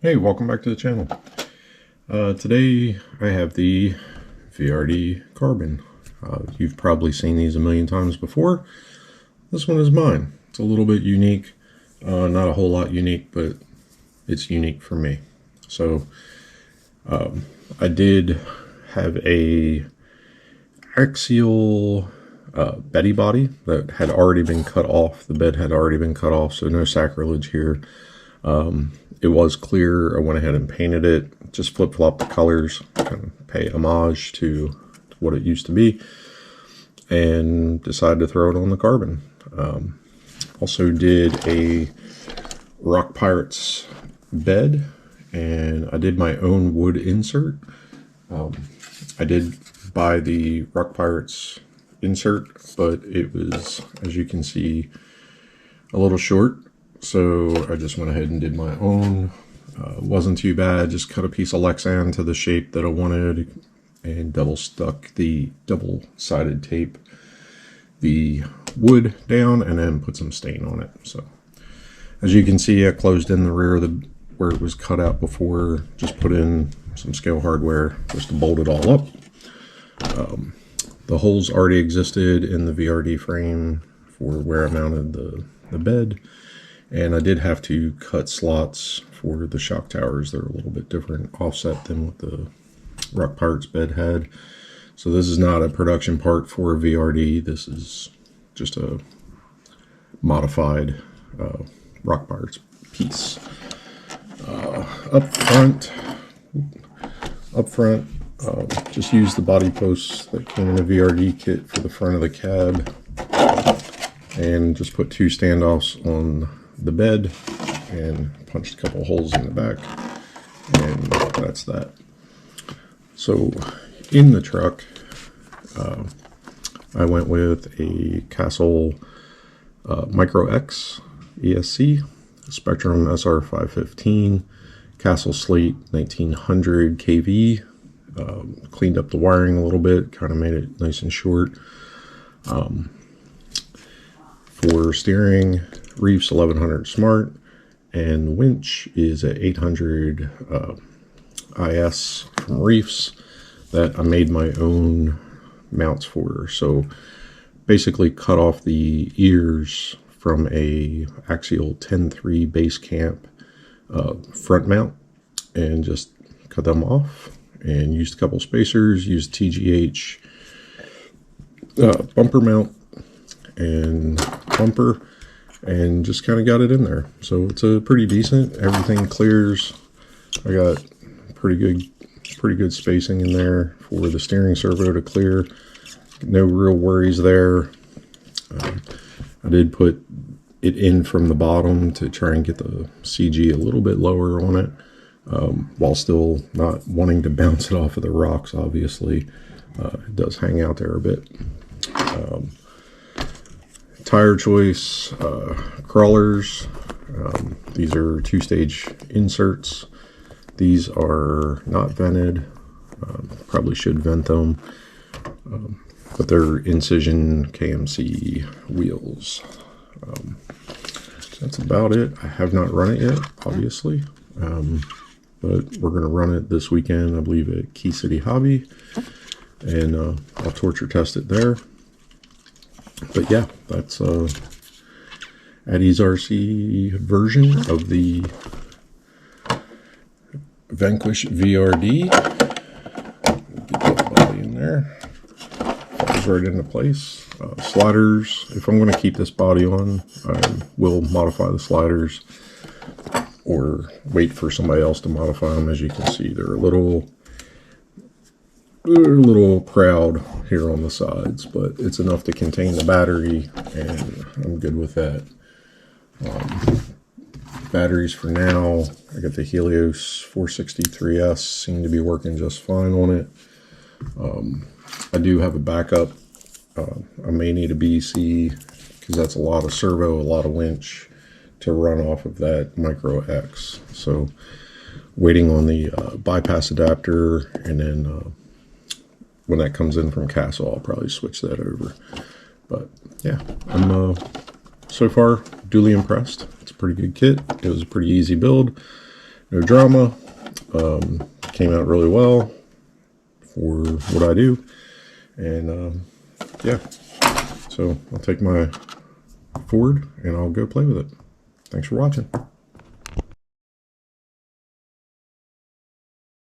Hey, welcome back to the channel. Today I have the VRD Carbon. You've probably seen these a million times before. This one is mine. It's a little bit unique, not a whole lot unique, but it's unique for me. So I did have a Axial Betty body that had already been cut off. The bed had already been cut off, so no sacrilege here. It was clear. I went ahead and painted it, just flip-flopped the colors, kind of pay homage to what it used to be, and decided to throw it on the Carbon. Also did a Rock Pirates bed, and I did my own wood insert. I did buy the Rock Pirates insert, but it was, as you can see, a little short. So I just went ahead and did my own. Wasn't too bad. Just cut a piece of Lexan to the shape that I wanted and double stuck the double-sided tape the wood down and then put some stain on it. So as you can see, I closed in the rear of where it was cut out before. Just put in some scale hardware just to bolt it all up. The holes already existed in the VRD frame for where I mounted the bed. And I did have to cut slots for the shock towers. They're a little bit different offset than what the Rock Pirates bed had. So this is not a production part for a VRD. This is just a modified Rock Pirates piece. Up front, just use the body posts that came in the VRD kit for the front of the cab. And just put two standoffs on the bed and punched a couple holes in the back, and that's that. So in the truck, I went with a Castle Micro X ESC Spectrum SR515 Castle Slate 1900 kV. Cleaned up the wiring a little bit, kind of made it nice and short. For steering, Reefs 1100 Smart, and the winch is a 800 IS from Reefs that I made my own mounts for. So basically cut off the ears from a Axial 10.3 base camp front mount and just cut them off, and used a couple spacers, used TGH bumper mount and bumper, and just kind of got it in there. So it's a pretty decent. Everything clears. I got pretty good spacing in there for the steering servo to clear. No real worries there. I did put it in from the bottom to try and get the CG a little bit lower on it, while still not wanting to bounce it off of the rocks. Obviously, it does hang out there a bit. Tire choice, crawlers. These are two-stage inserts. These are not vented. Probably should vent them. But they're Incision KMC wheels. That's about it. I have not run it yet, obviously. But we're going to run it this weekend, I believe, at Key City Hobby. And I'll torture test it there. But yeah, that's Eddie's RC version of the Vanquish VRD. Get that body in there. Falls right into place. Sliders. If I'm going to keep this body on, I will modify the sliders or wait for somebody else to modify them. As you can see, they're a little proud here on the sides, but it's enough to contain the battery, and I'm good with that. Batteries for now, I got the Helios 463S, seem to be working just fine on it. I do have a backup. I may need a BC because that's a lot of servo, a lot of winch to run off of that Micro X. So waiting on the bypass adapter, and then when that comes in from Castle, I'll probably switch that over. But yeah, I'm so far duly impressed. It's a pretty good kit. It was a pretty easy build. No drama. Came out really well for what I do. And yeah, so I'll take my Ford and I'll go play with it. Thanks for watching.